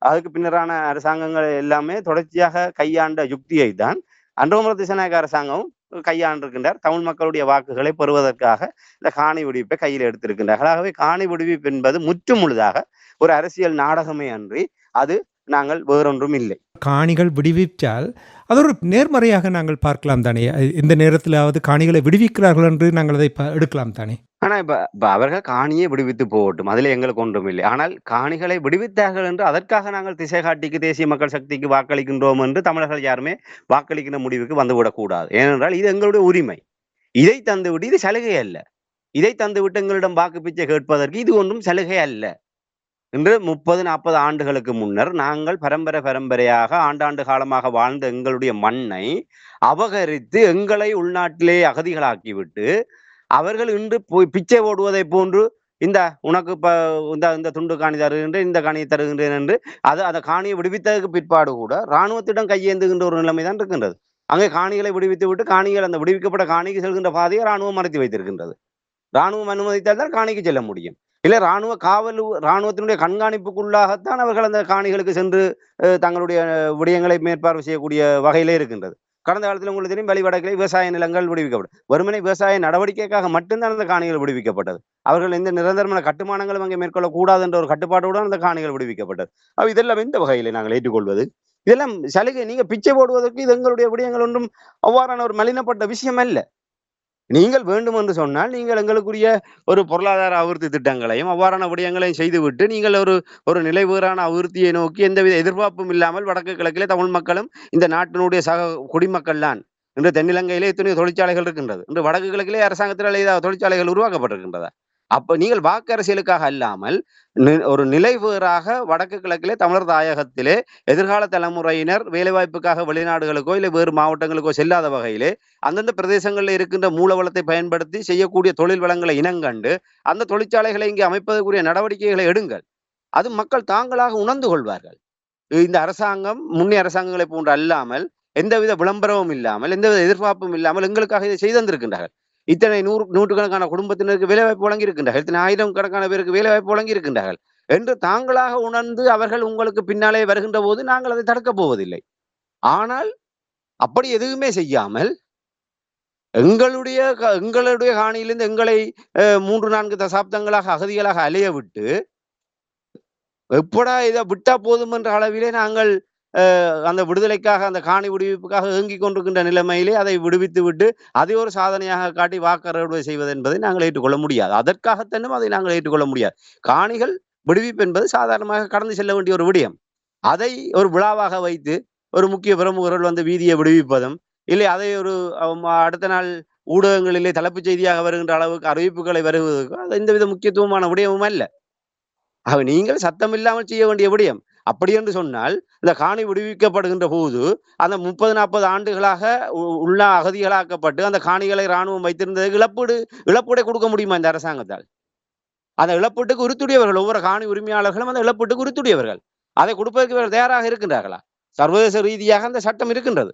அதுக்கு பின்னரான அரசாங்கங்கள் எல்லாமே தொடர்ச்சியாக கையாண்ட யுக்தியை தான் அன்றோமர திசாநாயக்க அரசாங்கமும் கையாண்டிருக்கின்றார். தமிழ் மக்களுடைய வாக்குகளை பெறுவதற்காக இந்த காணி வெடிப்பை கையில் எடுத்திருக்கின்றார்கள். ஆகவே காணி வெடிப்பு என்பது முற்று முழுதாக ஒரு அரசியல் நாடகமே அன்றி அது நாங்கள் வேறொன்றும் இல்லை. காணிகள் விடுவித்தால் அது ஒரு நேர்மறையாக நாங்கள் பார்க்கலாம் தானே, இந்த நேரத்திலாவது காணிகளை விடுவிக்கிறார்கள் என்று நாங்கள் அதை எடுக்கலாம் தானே. ஆனா இப்ப அவர்கள் காணியை விடுவித்து போகட்டும், அதுல எங்களுக்கு ஒன்றும் இல்லை. ஆனால் காணிகளை விடுவித்தார்கள் என்று அதற்காக நாங்கள் திசை காட்டிக்கு தேசிய மக்கள் சக்திக்கு வாக்களிக்கின்றோம் என்று தமிழர்கள் யாருமே வாக்களிக்கின்ற முடிவுக்கு வந்துவிடக்கூடாது. ஏனென்றால் இது எங்களுடைய உரிமை. இதை தந்துவிட்டு இது சலுகை அல்ல. இதை தந்துவிட்டு எங்களிடம் வாக்கு பிச்சை கேட்பதற்கு இது ஒன்றும் சலுகை அல்ல. இன்று 30-40 ஆண்டுகளுக்கு முன்னர் நாங்கள் பரம்பரையாக ஆண்டாண்டு காலமாக வாழ்ந்த எங்களுடைய மண்ணை அபகரித்து எங்களை உள்நாட்டிலே அகதிகளாக்கிவிட்டு அவர்கள் இன்று பிச்சை ஓடுவதை போன்று இந்த உனக்கு இந்த துண்டு காணி தருகின்றேன், இந்த காணியை தருகின்றேன் என்று அந்த காணியை விடுவித்ததுக்கு பிற்பாடு கூட இராணுவத்திடம் கையேந்துகின்ற ஒரு நிலைமை தான் இருக்கின்றது. அங்கே காணிகளை விடுவித்து விட்டு காணிகள் அந்த விடுவிக்கப்பட்ட காணிக்கு செல்கின்ற பாதையை இராணுவம் மறைத்து வைத்திருக்கின்றது. இராணுவம் அனுமதித்தால் தான் காணிக்கு செல்ல முடியும். இல்லை இராணுவத்தினுடைய கண்காணிப்புக்குள்ளாகத்தான் அவர்கள் அந்த காணிகளுக்கு சென்று தங்களுடைய விடயங்களை மேற்பார்வை செய்யக்கூடிய வகையிலே இருக்கின்றது. கடந்த காலத்தில் உங்களுக்கு தெரியும், வெளிவடக்கிலே விவசாய நிலங்கள் விடுவிக்கப்படும். வெறுமனே விவசாய நடவடிக்கைக்காக மட்டும்தான் அந்த காணிகள் விடுவிக்கப்பட்டது. அவர்கள் எந்த நிரந்தரமான கட்டுமானங்களும் அங்கே மேற்கொள்ளக்கூடாது என்ற ஒரு கட்டுப்பாட்டுடன் அந்த காணிகள் விடுவிக்கப்பட்டது. இதெல்லாம் எந்த வகையிலே நாங்கள் ஏற்றுக்கொள்வது? இதெல்லாம் சலுகை. நீங்க பிச்சை போடுவதற்கு இது எங்களுடைய விடயங்கள் ஒன்றும் அவ்வாறான ஒரு மலினப்பட்ட விஷயம் அல்ல. நீங்கள் வேண்டும் என்று சொன்னால் நீங்கள் எங்களுக்குரிய ஒரு பொருளாதார அபிவிருத்தி திட்டங்களையும் அவ்வாறான விடயங்களையும் செய்துவிட்டு நீங்கள் ஒரு நிலைவேறான அபிவிருத்தியை நோக்கி எந்தவித எதிர்பார்ப்பும் இல்லாமல் வடக்கு கிழக்கிலே தமிழ் மக்களும் இந்த நாட்டினுடைய சக குடிமக்கள் தான். இன்று தென்னிலங்கையிலே எத்தனையோ தொழிற்சாலைகள் இருக்கின்றது. இன்று வடக்கு கிழக்கிலே அரசாங்கத்தினால் ஏதாவது தொழிற்சாலைகள் உருவாக்கப்பட்டிருக்கின்றதா? அப்ப நீங்கள் வாக்கு அரசியலுக்காக அல்லாமல் ஒரு நிலைவேறாக வடக்கு கிழக்கிலே தமிழர் தாயகத்திலே எதிர்கால தலைமுறையினர் வேலைவாய்ப்புக்காக வெளிநாடுகளுக்கோ இல்லை வேறு மாவட்டங்களுக்கோ செல்லாத வகையிலே அந்தந்த பிரதேசங்களில் இருக்கின்ற மூலவளத்தை பயன்படுத்தி செய்யக்கூடிய தொழில் வளங்களை இனங்கண்டு அந்த தொழிற்சாலைகளை இங்கே அமைப்பதற்குரிய நடவடிக்கைகளை எடுங்கள். அது மக்கள் தாங்களாக உணர்ந்து கொள்வார்கள். இந்த அரசாங்கம் முன்னே அரசாங்கங்களை போன்று அல்லாமல் எந்தவித விளம்பரமும் இல்லாமல் எந்தவித எதிர்பார்ப்பும் இல்லாமல் எங்களுக்காக இதை செய்து தந்திருக்கின்றார்கள். இத்தனை நூற்றுக்கணக்கான குடும்பத்தினருக்கு வேலைவாய்ப்பு வழங்கி இருக்கின்றார்கள், இத்தனை 1000 கணக்கான பேருக்கு வேலைவாய்ப்பு வழங்கி இருக்கின்றார்கள் என்று தாங்களாக உணர்ந்து அவர்கள் உங்களுக்கு பின்னாலே வருகின்ற போது நாங்கள் அதை தடுக்கப் போவதில்லை. ஆனால் அப்படி எதுவுமே செய்யாமல் எங்களுடைய காணியிலிருந்து எங்களை 3-4 தசாப்தங்களாக அகதிகளாக அலைய விட்டு எப்படா இதை விட்டா போதும் என்ற அளவிலே நாங்கள் அந்த விடுதலைக்காக அந்த காணி விடுவிப்புக்காக ஏங்கிக் கொண்டிருக்கின்ற நிலைமையிலே அதை விடுவித்து விட்டு அதை ஒரு சாதனையாக காட்டி வாக்கறுவடை செய்வது என்பதை நாங்கள் ஏற்றுக்கொள்ள முடியாது. அதற்காகத்தானும் அதை நாங்கள் ஏற்றுக்கொள்ள முடியாது. காணிகள் விடுவிப்பு என்பது சாதாரணமாக கடந்து செல்ல வேண்டிய ஒரு விடயம். அதை ஒரு விழாவாக வைத்து ஒரு முக்கிய பிரமுகர்கள் வந்து வீதியை விடுவிப்பதும் இல்லை அதை ஒரு அடுத்த நாள் ஊடகங்களிலே தலைப்புச் செய்தியாக வருகின்ற அளவுக்கு அறிவிப்புகளை வருவதற்கு அது எந்தவித முக்கியத்துவமான விடயமும் அல்ல. நீங்கள் சத்தம் இல்லாமல் செய்ய வேண்டிய விடயம். அப்படி என்று சொன்னால் இந்த காணி விடுவிக்கப்படுகின்ற போது அந்த 30-40 ஆண்டுகளாக உள்ள அகதிகளாக்கப்பட்டு அந்த காணிகளை இராணுவம் வைத்திருந்தது இழப்பீடை கொடுக்க முடியுமா இந்த அரசாங்கத்தால்? அந்த இழப்பீட்டுக்கு உறுத்துடையவர்கள் ஒவ்வொரு காணி உரிமையாளர்களும் அந்த இழப்பீட்டுக்கு உறுத்துடையவர்கள். அதை கொடுப்பதற்கு இவர்கள் தயாராக இருக்கின்றார்களா? சர்வதேச ரீதியாக அந்த சட்டம் இருக்கின்றது.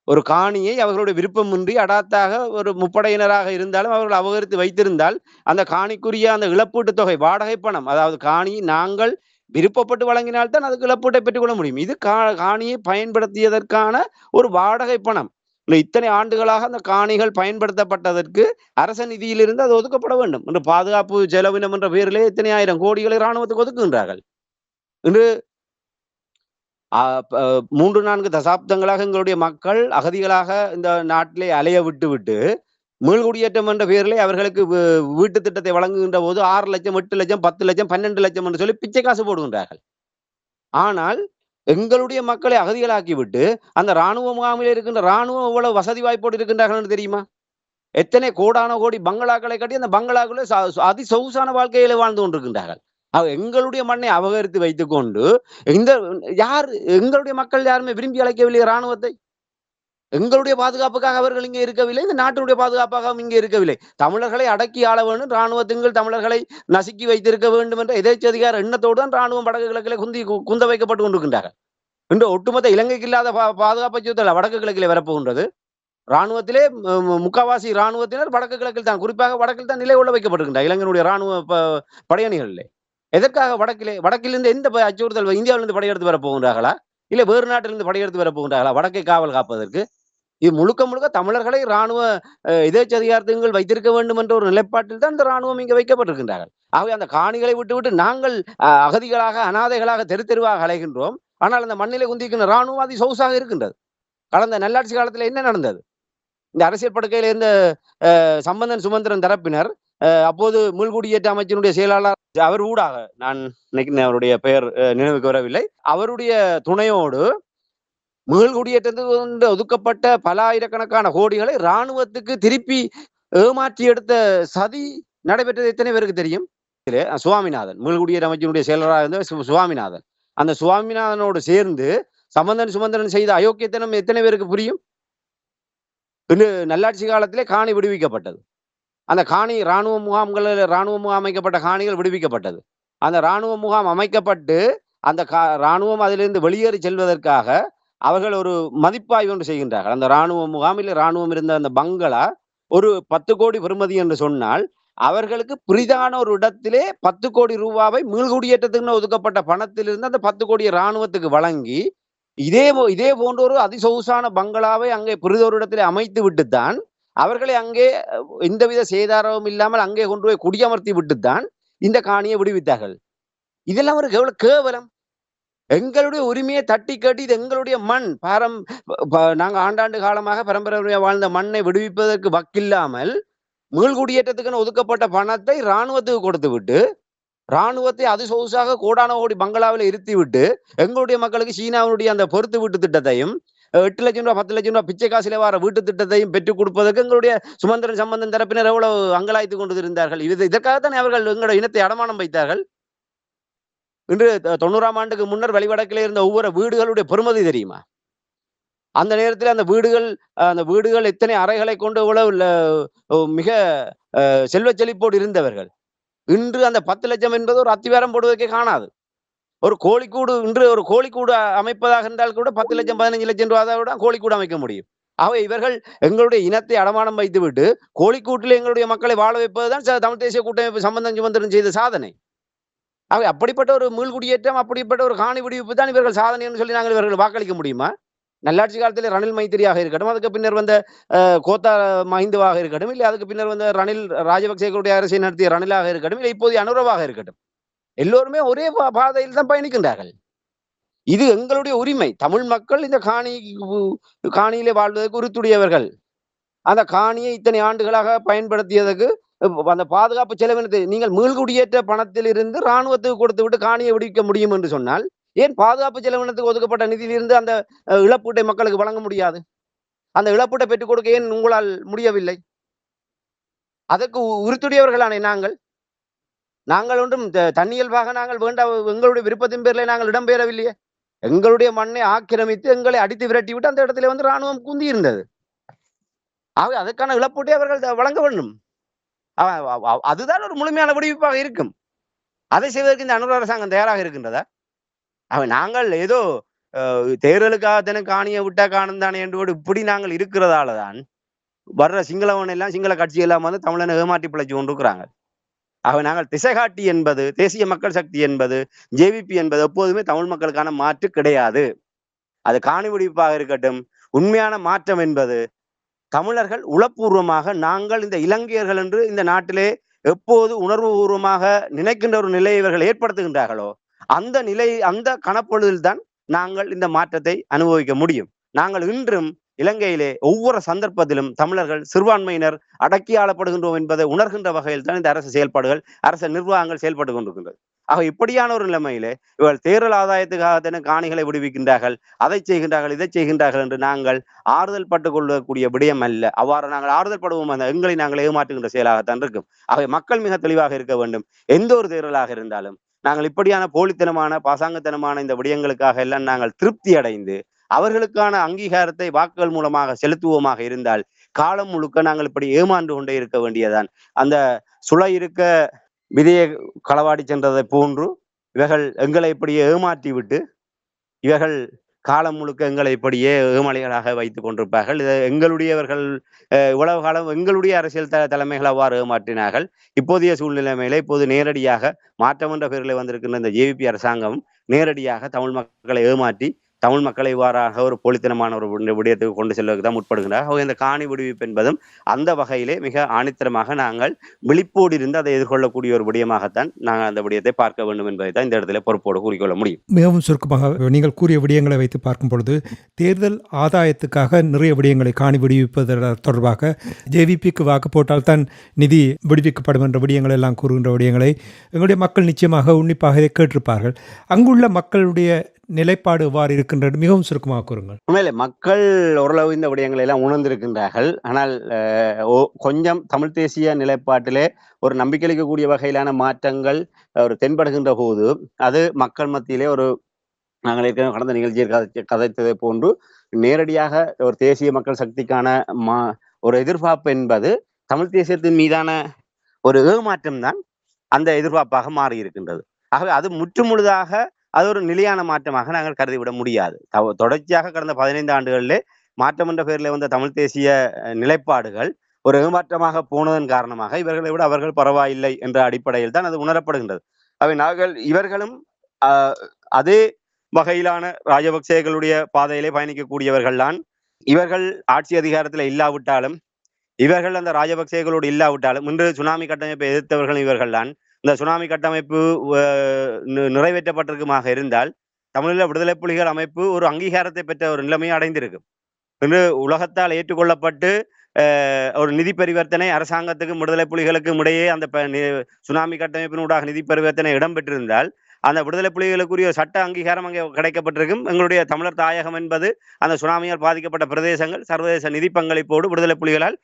ஒரு காணியை அவர்களுடைய விருப்பமின்றி அடாத்தாக ஒரு முப்படையினராக இருந்தாலும் அவர்கள் அபகரித்து வைத்திருந்தால் அந்த காணிக்குரிய அந்த இழப்பீட்டு தொகை வாடகை பணம், அதாவது காணி நாங்கள் விருப்பப்பட்டு வழங்கினால்தான் அதுக்கு இழப்பீட்டை பெற்றுக்கொள்ள முடியும். இது காணியை பயன்படுத்தியதற்கான ஒரு வாடகை பணம். இல்லை, இத்தனை ஆண்டுகளாக அந்த காணிகள் பயன்படுத்தப்பட்டதற்கு அரச நிதியிலிருந்து அது ஒதுக்கப்பட வேண்டும் என்று பாதுகாப்பு செலவினம் என்ற பெயரிலே இத்தனை ஆயிரம் கோடிகளை இராணுவத்துக்கு ஒதுக்குகின்றார்கள். இன்று 3-4 தசாப்தங்களாக எங்களுடைய மக்கள் அகதிகளாக இந்த நாட்டிலே அலைய விட்டு விட்டு மீள்குடியேற்றம் என்ற பெயரிலே அவர்களுக்கு வீட்டு திட்டத்தை வழங்குகின்ற போது 6 லட்சம், 8 லட்சம், 10 லட்சம், 12 லட்சம் என்று சொல்லி பிச்சை காசு போடுகின்றார்கள். ஆனால் எங்களுடைய மக்களை அகதிகளாக்கிவிட்டு அந்த இராணுவ முகாமில் இருக்கின்ற இராணுவம் எவ்வளவு வசதி வாய்ப்போடு இருக்கின்றார்கள் என்று தெரியுமா? எத்தனை கோடான கோடி பங்களாக்களை கட்டி அந்த பங்களாக்களே அதி சொகுசான வாழ்க்கையில வாழ்ந்து கொண்டிருக்கின்றார்கள். எங்களுடைய மண்ணை அபகரித்து வைத்துக் கொண்டு இந்த எங்களுடைய மக்கள் யாருமே விரும்பி அழைக்கவில்லை இராணுவத்தை. எங்களுடைய பாதுகாப்புக்காக அவர்கள் இங்கே இருக்கவில்லை, இந்த நாட்டினுடைய பாதுகாப்பாக இங்கே இருக்கவில்லை. தமிழர்களை அடக்கி ஆள வேண்டும், இராணுவத்தின் தமிழர்களை நசுக்கி வைத்திருக்க வேண்டும் என்ற எதேச்சதிகார எண்ணத்தோடு தான் இராணுவம் வடக்கு கிழக்கிலே குந்த வைக்கப்பட்டு கொண்டிருக்கின்றார்கள். இன்று ஒட்டுமொத்த இலங்கைக்கு இல்லாத பாதுகாப்பு அச்சுறுத்தல் வடக்கு கிழக்கிலே வரப்போகின்றது. இராணுவத்திலே முக்காவாசி இராணுவத்தினர் வடக்கு கிழக்கில் தான், குறிப்பாக வடக்கில் தான் நிலை கொள்ள வைக்கப்பட்டிருக்கின்றார் இலங்கையினுடைய இராணுவ படையணிகளிலே. எதற்காக வடக்கிலிருந்து எந்த அச்சுறுத்தல்? இந்தியாவிலிருந்து படையெடுத்து வரப்போகின்றார்களா, இல்ல வேறு நாட்டிலிருந்து படையெடுத்து வரப்போகின்றார்களா வடக்கை காவல் காப்பதற்கு? இது முழுக்க முழுக்க தமிழர்களை இராணுவ எதேச்சதிகாரத்துகள் வைத்திருக்க வேண்டும் என்ற ஒரு நிலைப்பாட்டில் தான் இந்த இராணுவம் இங்கே வைக்கப்பட்டிருக்கின்றார்கள். ஆகவே அந்த காணிகளை விட்டுவிட்டு நாங்கள் அகதிகளாக அனாதைகளாக தெருவாக அலைகின்றோம். ஆனால் அந்த மண்ணிலே குந்திக்கின்ற இராணுவம் அதி சொகுசாக இருக்கின்றது. கடந்த நல்லாட்சி காலத்தில் என்ன நடந்தது? இந்த அரசியல் படுக்கையில் இருந்த சம்பந்தன் சுமந்திரன் தரப்பினர் அப்போது மீள்குடியேற்ற அமைச்சினுடைய செயலாளர் அவர் ஊடாக, நான் நினைக்கிறேன் அவருடைய பெயர் நினைவுக்கு வரவில்லை, அவருடைய துணையோடு மீள்குடியேற்றத்துக்கு ஒதுக்கப்பட்ட பல ஆயிரக்கணக்கான கோடிகளை இராணுவத்துக்கு திருப்பி ஏமாற்றி எடுத்த சதி நடைபெற்றது எத்தனை பேருக்கு தெரியும்? சுவாமிநாதன், மீள்குடியேற்ற அமைச்சினுடைய செயலராக இருந்த சுவாமிநாதன், அந்த சுவாமிநாதனோடு சேர்ந்து சம்பந்தன் சுமந்திரன் செய்த அயோக்கியத்தனம் எத்தனை பேருக்கு புரியும்? நல்லாட்சி காலத்திலே காணி விடுவிக்கப்பட்டது. அந்த காணி இராணுவ முகாம் அமைக்கப்பட்ட காணிகள் விடுவிக்கப்பட்டது. அந்த இராணுவ முகாம் அமைக்கப்பட்டு அந்த இராணுவம் அதிலிருந்து வெளியேறி செல்வதற்காக அவர்கள் ஒரு மதிப்பாய்வு ஒன்று செய்கின்றார்கள். அந்த இராணுவ முகாமில் இராணுவம் இருந்த அந்த பங்களா ஒரு 10 கோடி பெறுமதி என்று சொன்னால், அவர்களுக்கு புரிதான ஒரு இடத்திலே 10 கோடி ரூபாவை மீள்குடியேற்றத்துக்கு ஒதுக்கப்பட்ட பணத்திலிருந்து அந்த 10 கோடி இராணுவத்துக்கு வழங்கி இதே போன்ற ஒரு அதிசொகுசான பங்களாவை அங்கே புரிதொரு இடத்திலே அமைத்து விட்டுத்தான் அவர்களை அங்கே எந்தவித சேதாரமும் இல்லாமல் அங்கே கொண்டு போய் குடியமர்த்தி விட்டுத்தான் இந்த காணியை விடுவித்தார்கள். இதெல்லாம் ஒரு எவ்வளவு கேவலம்! எங்களுடைய உரிமையை தட்டி கட்டி இது எங்களுடைய மண், நாங்க ஆண்டாண்டு காலமாக பரம்பரையாக வாழ்ந்த மண்ணை விடுவிப்பதற்கு வக்கில்லாமல் மீள்குடியேற்றத்துக்கு ஒதுக்கப்பட்ட பணத்தை இராணுவத்துக்கு கொடுத்து விட்டு இராணுவத்தை அது சொகுசாக கோடான கோடி பங்களாவில் இருத்தி விட்டு எங்களுடைய மக்களுக்கு சீனாவுடைய அந்த பொறுத்து வீட்டு திட்டத்தையும் 8 லட்சம் ரூபாய் 10 லட்சம் ரூபாய் பிச்சை காசில வர வீட்டு திட்டத்தையும் பெற்றுக் கொடுப்பதற்கு எங்களுடைய சுமந்திரன் சம்பந்தன் தரப்பினர் எவ்வளவு அங்கலாய்த்து கொண்டு இருந்தார்கள். இதற்காகத்தான் அவர்கள் எங்களுடைய இனத்தை அடமானம் வைத்தார்கள். இன்று 90ஆம் ஆண்டுக்கு முன்னர் வெளிவடக்கிலே இருந்த ஒவ்வொரு வீடுகளுடைய பெறுமதி தெரியுமா? அந்த நேரத்தில் அந்த வீடுகள் எத்தனை அறைகளை கொண்டு எவ்வளவு மிக செல்வ செழிப்போடு இருந்தவர்கள். இன்று அந்த 10 லட்சம் என்பது ஒரு அத்திவாரம் போடுவதற்கே காணாது. இன்று ஒரு கோழிக்கூடு அமைப்பதாக இருந்தால் கூட 10 லட்சம் 15 லட்சம் ரூபாய் கோழிக்கூடு அமைக்க முடியும். ஆகவே இவர்கள் எங்களுடைய இனத்தை அடமானம் வைத்துவிட்டு கோழிக்கூட்டில் எங்களுடைய மக்களை வாழ வைப்பதுதான் தமிழ் தேசிய கூட்டமைப்பு சம்பந்தன் சுமந்திரன் செய்த சாதனை. ஆகவே அப்படிப்பட்ட ஒரு மீள்குடியேற்றம், அப்படிப்பட்ட ஒரு காணி விடுவிப்பு தான் இவர்கள் சாதனை என்று சொல்லி நாங்கள் இவர்கள் வாக்களிக்க முடியுமா? நல்லாட்சி காலத்தில் ரணில் மைத்திரியாக இருக்கட்டும், அதுக்கு பின்னர் வந்த கோத்தா மஹிந்துவாக இருக்கட்டும், இல்லை அதுக்கு பின்னர் வந்த ரணில் ராஜபக்சேகளுடைய அரசை நடத்திய ரணிலாக இருக்கட்டும், இல்லை இப்போதைய அனுரவாக இருக்கட்டும், எல்லோருமே ஒரே பாதையில் தான் பயணிக்கின்றார்கள். இது எங்களுடைய உரிமை. தமிழ் மக்கள் இந்த காணியிலே வாழ்வதற்கு உறுத்துடையவர்கள். அந்த காணியை இத்தனை ஆண்டுகளாக பயன்படுத்தியதற்கு அந்த பாதுகாப்பு செலவினத்தை நீங்கள் மீள்குடியேற்ற பணத்தில் இருந்து இராணுவத்துக்கு கொடுத்து விட்டு காணியை விடுவிக்க முடியும் என்று சொன்னால், ஏன் பாதுகாப்பு செலவினத்துக்கு ஒதுக்கப்பட்ட நிதியிலிருந்து அந்த இழப்பீட்டை மக்களுக்கு வழங்க முடியாது? அந்த இழப்பீட்டை பெற்றுக் கொடுக்க ஏன் உங்களால் முடியவில்லை? அதற்கு உறுத்துடையவர்களானே நாங்கள் ஒன்றும் தன்னியல்பாக நாங்கள் எங்களுடைய விருப்பத்தின் பேரில் நாங்கள் இடம்பெறவில்லையே. எங்களுடைய மண்ணை ஆக்கிரமித்து எங்களை அடித்து விரட்டி விட்டு அந்த இடத்துல வந்து இராணுவம் குந்தி இருந்தது. ஆகவே அதற்கான இழப்பீட்டை அவர்கள் வழங்க வேண்டும். அதுதான் ஒரு முழுமையான விடுவிப்பாக இருக்கும். அதை செய்வதற்கு இந்த அனுர அரசாங்கம் தயாராக இருக்கின்றதா? நாங்கள் ஏதோ தேர்தலுக்காக காணியை விட்டா காணும் தானே என்று இப்படி நாங்கள் இருக்கிறதால தான் வர்ற சிங்களவன் எல்லாம் சிங்கள கட்சி எல்லாம் வந்து தமிழனை ஏமாற்றி பிழைச்சு கொண்டிருக்கிறாங்க. ஆகவே நாங்கள் திசைகாட்டி என்பது, தேசிய மக்கள் சக்தி என்பது, ஜேவிபி என்பது எப்போதுமே தமிழ் மக்களுக்கான மாற்று கிடையாது. அது காணி வெடிப்பாக இருக்கட்டும், உண்மையான மாற்றம் என்பது தமிழர்கள் உளப்பூர்வமாக நாங்கள் இந்த இலங்கையர்கள் என்று இந்த நாட்டிலே எப்போது உணர்வுபூர்வமாக நினைக்கின்ற ஒரு நிலையை இவர்கள் ஏற்படுத்துகின்றார்களோ அந்த நிலை, அந்த கணப்பொழுதில்தான் நாங்கள் இந்த மாற்றத்தை அனுபவிக்க முடியும். நாங்கள் இன்றும் இலங்கையிலே ஒவ்வொரு சந்தர்ப்பத்திலும் தமிழர்கள் சிறுபான்மையினர் அடக்கி ஆளப்படுகின்றோம் என்பதை உணர்கின்ற வகையில் தான் இந்த அரசு செயல்பாடுகள், அரசு நிர்வாகங்கள் செயல்பட்டு கொண்டிருக்கின்றது. ஆக இப்படியான ஒரு நிலைமையிலே இவர்கள் தேர்தல் ஆதாயத்துக்காக காணிகளை விடுவிக்கின்றார்கள், அதை செய்கின்றார்கள், இதை செய்கின்றார்கள் என்று நாங்கள் ஆறுதல் பட்டுக் கொள்ளக்கூடிய விடயம் அல்ல. அவ்வாறு நாங்கள் ஆறுதல் படுவோம், அந்த எங்களை நாங்கள் ஏமாற்றுகின்ற செயலாகத்தான் இருக்கும். ஆகவே மக்கள் மிக தெளிவாக இருக்க வேண்டும். எந்த ஒரு தேர்தலாக இருந்தாலும் நாங்கள் இப்படியான போலித்தனமான பாசாங்கத்தனமான இந்த விடயங்களுக்காக எல்லாம் நாங்கள் திருப்தி அடைந்து அவர்களுக்கான அங்கீகாரத்தை வாக்குகள் மூலமாக செலுத்துவோமாக இருந்தால் காலம் முழுக்க நாங்கள் இப்படி ஏமாந்து கொண்டே இருக்க வேண்டியதான். அந்த சுளை இருக்க விதையை களவாடி சென்றதை போன்று இவர்கள் எங்களை இப்படியே ஏமாற்றி விட்டு இவர்கள் காலம் முழுக்க எங்களை இப்படியே ஏமாளிகளாக வைத்துக் கொண்டிருப்பார்கள். எங்களுடையவர்கள் இவ்வளவு காலம் எங்களுடைய அரசியல் தலைமைகள் அவ்வாறு ஏமாற்றினார்கள். இப்போதைய சூழ்நிலைமையில இப்போது நேரடியாக மாற்றம் என்ற பெயரில் வந்திருக்கின்ற இந்த ஜேவிபி அரசாங்கம் நேரடியாக தமிழ் மக்களை ஏமாற்றி தமிழ் மக்களை இவ்வாறாக ஒரு போலித்தனமான ஒரு விடயத்துக்கு கொண்டு செல்வதற்கு தான் முற்படுகின்றார். இந்த காணி விடுவிப்பு என்பதும் அந்த வகையிலே மிக ஆணித்தரமாக நாங்கள் விழிப்போடு இருந்து அதை எதிர்கொள்ளக்கூடிய ஒரு விடயமாகத்தான் நாங்கள் அந்த விடயத்தை பார்க்க வேண்டும் என்பதை தான் இந்த இடத்துல பொறுப்போடு கூறிக்கொள்ள முடியும். மிகவும் சுருக்கமாக நீங்கள் கூறிய விடயங்களை வைத்து பார்க்கும் பொழுது தேர்தல் ஆதாயத்துக்காக நிறைய விடயங்களை காணி விடுவிப்பது தொடர்பாக ஜேவிபிக்கு வாக்கு போட்டால் தான் நிதி விடுவிக்கப்படும் என்ற விடயங்கள் எல்லாம் கூறுகின்ற விடயங்களை எங்களுடைய மக்கள் நிச்சயமாக உன்னிப்பாக இதை கேட்டிருப்பார்கள். அங்குள்ள மக்களுடைய நிலைப்பாடு எவ்வாறு இருக்கின்றது மிகவும் சுருக்கமாக கூறுங்கள். உண்மையிலே மக்கள் ஓரளவு இந்த விடயங்களை எல்லாம் உணர்ந்திருக்கின்றார்கள். ஆனால் கொஞ்சம் தமிழ் தேசிய நிலைப்பாட்டிலே ஒரு நம்பிக்கையளிக்கக்கூடிய வகையிலான மாற்றங்கள் ஒரு தென்படுகின்ற போது அது மக்கள் மத்தியிலே ஒரு நாங்கள் ஏற்கனவே கடந்த நிகழ்ச்சியை கதைத்ததை போன்று நேரடியாக ஒரு தேசிய மக்கள் சக்திக்கான ஒரு எதிர்பார்ப்பு என்பது தமிழ் தேசியத்தின் மீதான ஒரு ஏமாற்றம் தான் அந்த எதிர்பார்ப்பாக மாறி இருக்கின்றது. ஆகவே அது முற்றுமுழுதாக அது ஒரு நிலையான மாற்றமாக நாங்கள் கருதிவிட முடியாது. தொடர்ச்சியாக கடந்த 15 ஆண்டுகளிலே மாற்றம் என்ற பெயரில் வந்த தமிழ் தேசிய நிலைப்பாடுகள் ஒரு ஏமாற்றமாக போனதன் காரணமாக இவர்களை விட அவர்கள் பரவாயில்லை என்ற அடிப்படையில் தான் அது உணரப்படுகின்றது. அவை நாங்கள் இவர்களும் அதே வகையிலான ராஜபக்சேகளுடைய பாதையிலே பயணிக்கக்கூடியவர்கள் தான். இவர்கள் ஆட்சி அதிகாரத்தில் இல்லாவிட்டாலும் இவர்கள் அந்த ராஜபக்சேகளோடு இல்லாவிட்டாலும் இன்று சுனாமி கட்டமைப்பை எதிர்த்தவர்கள் இவர்கள் தான். இந்த சுனாமி கட்டமைப்பு நிறைவேற்றப்பட்டிருக்குமாக இருந்தால் தமிழீழ விடுதலை புலிகள் அமைப்பு ஒரு அங்கீகாரத்தை பெற்ற ஒரு நிலைமையை அடைந்திருக்கும். இன்று உலகத்தால் ஏற்றுக்கொள்ளப்பட்டு ஒரு நிதி பரிவர்த்தனை அரசாங்கத்துக்கும் விடுதலை புலிகளுக்கும் இடையே அந்த சுனாமி கட்டமைப்பினூடாக நிதி பரிவர்த்தனை இடம்பெற்றிருந்தால் அந்த விடுதலை புலிகளுக்குரிய சட்ட அங்கீகாரம் அங்கே கிடைக்கப்பட்டிருக்கும். எங்களுடைய தமிழர் தாயகம் என்பது அந்த சுனாமியால் பாதிக்கப்பட்ட பிரதேசங்கள் சர்வதேச நிதி பங்களிப்போடு விடுதலை புலிகளால்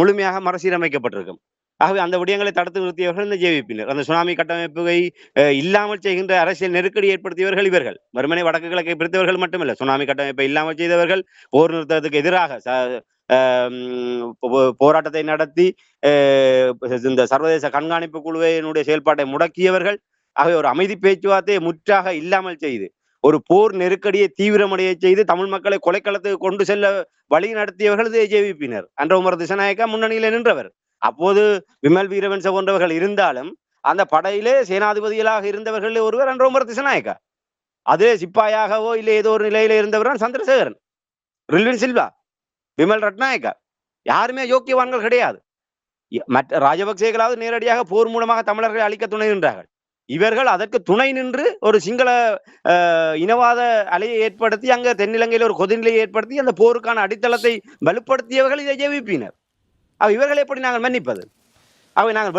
முழுமையாக மறுசீரமைக்கப்பட்டிருக்கும். ஆகவே அந்த விடயங்களை தடுத்து நிறுத்தியவர்கள் இந்த ஜேவிபியினர். அந்த சுனாமி கட்டமைப்பை இல்லாமல் செய்கின்ற அரசியல் நெருக்கடி ஏற்படுத்தியவர்கள் இவர்கள். மறுமனை வடக்கு கிழக்கை பிரித்தவர்கள் மட்டுமல்ல, சுனாமி கட்டமைப்பை இல்லாமல் செய்தவர்கள், போர் நிறுத்தத்துக்கு எதிராக போராட்டத்தை நடத்தி இந்த சர்வதேச கண்காணிப்பு குழுவினுடைய செயல்பாட்டை முடக்கியவர்கள். ஆகவே ஒரு அமைதி பேச்சுவார்த்தையை முற்றாக இல்லாமல் செய்து ஒரு போர் நெருக்கடியை தீவிரமடைய செய்து தமிழ் மக்களை கொலைக்களத்துக்கு கொண்டு செல்ல வழி நடத்தியவர்கள் ஜேவிபியினர். அன்றகுமார் திசாநாயக்கா முன்னணியில் நின்றவர். அப்போது விமல் வீரவன்ச போன்றவர்கள் இருந்தாலும் அந்த படையிலே சேனாதிபதிகளாக இருந்தவர்கள் ஒருவர் அன்றகுமார் திசாநாயக்கா. அதே சிப்பாயாகவோ இல்லை ஏதோ ஒரு நிலையில இருந்தவர் சந்திரசேகரன், ரில்வின் சில்வா, விமல் ரட்நாயக்கா. யாருமே யோக்கியவான்கள் கிடையாது. மற்ற ராஜபக்சேகளாவது நேரடியாக போர் மூலமாக தமிழர்களை அழிக்க துணை நின்றார்கள். இவர்கள் அதற்கு துணை நின்று ஒரு சிங்கள இனவாத அலையை ஏற்படுத்தி அங்க தென்னிலங்கையில் ஒரு கொதிநிலையை ஏற்படுத்தி அந்த போருக்கான அடித்தளத்தை வலுப்படுத்தியவர்கள் இதை ஜேவிபியினர். இவர்களை எப்படி நாங்கள் மன்னிப்பது? அவை நாங்கள்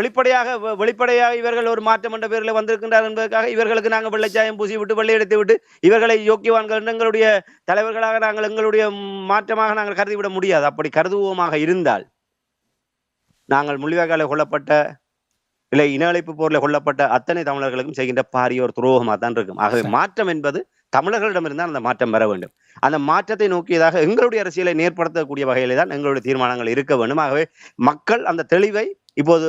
வெளிப்படையாக இவர்கள் ஒரு மாற்றம் என்ற பேரில் வந்திருக்கின்றார் என்பதற்காக இவர்களுக்கு நாங்கள் வெள்ளைச்சாயம் பூசி விட்டு வெள்ளையெடுத்து விட்டு இவர்களை யோக்கியவான்கள் எங்களுடைய தலைவர்களாக நாங்கள் எங்களுடைய மாற்றமாக நாங்கள் கருதிவிட முடியாது. அப்படி கருதுவோமாக இருந்தால் நாங்கள் முள்ளிவாய்க்காலை கொல்லப்பட்ட இல்லை இன அழைப்பு போரில் கொல்லப்பட்ட அத்தனை தமிழர்களுக்கும் செய்கின்ற பாரிய ஒரு துரோகமாக தான் இருக்கும். ஆகவே மாற்றம் என்பது தமிழர்களிடமிருந்தால் அந்த மாற்றம் வர வேண்டும். அந்த மாற்றத்தை நோக்கியதாக எங்களுடைய அரசியலை நேர்படுத்தக்கூடிய வகையிலே தான் எங்களுடைய தீர்மானங்கள் இருக்க வேண்டும். ஆகவே மக்கள் அந்த தெளிவை இப்போது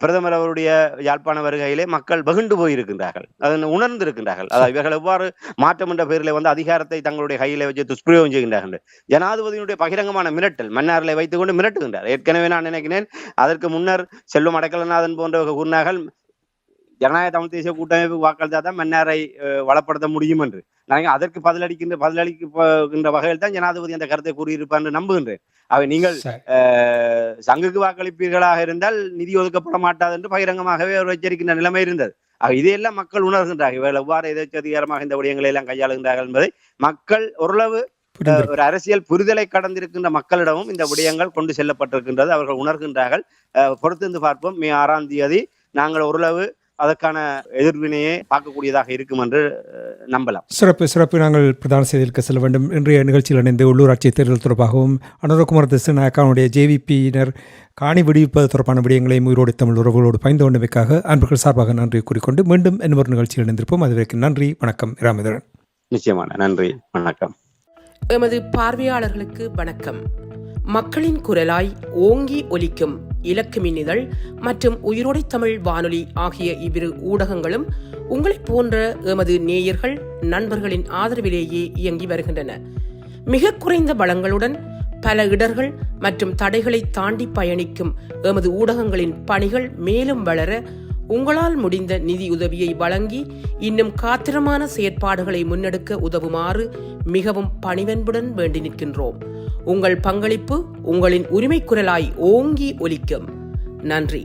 பிரதமர் அவருடைய யாழ்ப்பாண வருகையிலே மக்கள் வெகுண்டு போயிருக்கின்றார்கள், அதனை உணர்ந்திருக்கின்றார்கள். அதாவது இவர்கள் எவ்வாறு மாற்றம் என்ற பேரில் வந்து அதிகாரத்தை தங்களுடைய கையில வச்சு துஷ்பிரயோகம் செய்கின்றார்கள். ஜனாதிபதியினுடைய பகிரங்கமான மிரட்டல் மன்னாரிலே வைத்துக் கொண்டு மிரட்டுகின்றார். ஏற்கனவே நான் நினைக்கிறேன் அதற்கு முன்னர் செல்வம் அடைக்கலநாதன் போன்றவர்கள் கூறினார்கள் ஜனநாயக தமிழ் தேசிய கூட்டமைப்பு வாக்களித்தா தான் மன்னாரை வளப்படுத்த முடியும் என்று. நாங்கள் அதற்கு பதிலளிக்கின்ற வகையில் தான் ஜனாதிபதி அந்த கருத்தை கூறியிருப்பார் என்று நம்புகின்றேன். அவை நீங்கள் சங்குக்கு வாக்களிப்பீர்களாக இருந்தால் நிதி ஒதுக்கப்பட மாட்டாது என்று பகிரங்கமாகவே அவர் எச்சரிக்கின்ற நிலைமை இருந்தது. இதையெல்லாம் மக்கள் உணர்கின்றார்கள். இவர்கள் எவ்வாறு எதிர்கதிகாரமாக இந்த விடயங்களை எல்லாம் கையாளுகின்றார்கள் என்பதை மக்கள் ஓரளவு ஒரு அரசியல் புரிதலை கடந்திருக்கின்ற மக்களிடமும் இந்த விடயங்கள் கொண்டு செல்லப்பட்டிருக்கின்றது. அவர்கள் உணர்கின்றார்கள். பொறுத்திருந்து பார்ப்போம். மே 6ஆம் தேதி நாங்கள் ஓரளவு அதற்கான எதிர்வினையை பார்க்கக்கூடியதாக இருக்கும் என்று நம்பலாம். சிறப்பு. நாங்கள் பிரதான செய்திகளுக்கு செல்ல வேண்டும். இன்றைய நிகழ்ச்சியில் இணைந்து உள்ளூராட்சி தேர்தல் தொடர்பாகவும் அனுரகுமார் திசுநாயக்காவுடைய ஜேவிபியினர் காணி விடுவிப்பது தொடர்பான விடயங்களையும் உயிரோடு தமிழ் உறவுகளோடு பயந்து கொண்டமைக்காக அன்பர்கள் சார்பாக நன்றி கூறிக்கொண்டு மீண்டும் இன்னொரு நிகழ்ச்சியில் இணைந்திருப்போம். அதுவரைக்கும் நன்றி, வணக்கம். ராமேந்திரன். நிச்சயமான நன்றி, வணக்கம். எமது பார்வையாளர்களுக்கு வணக்கம். மக்களின் குரலாய் ஓங்கி ஒலிக்கும் இலக்கு மின்னிதழ் மற்றும் உயிரோடை தமிழ் வானொலி ஆகிய இவ்விரு ஊடகங்களும் உங்களைப் போன்ற எமது நேயர்கள் நண்பர்களின் ஆதரவிலேயே இயங்கி வருகின்றன. மிக குறைந்த வளங்களுடன் பல இடர்கள் மற்றும் தடைகளை தாண்டி பயணிக்கும் எமது ஊடகங்களின் பணிகள் மேலும் வளர உங்களால் முடிந்த நிதியுதவியை வழங்கி இன்னும் காத்திரமான செயற்பாடுகளை முன்னெடுக்க உதவுமாறு மிகவும் பணிவன்புடன் வேண்டி நிற்கின்றோம். உங்கள் பங்களிப்பு உங்களின் உரிமை குரலாய் ஓங்கி ஒலிக்கும். நன்றி.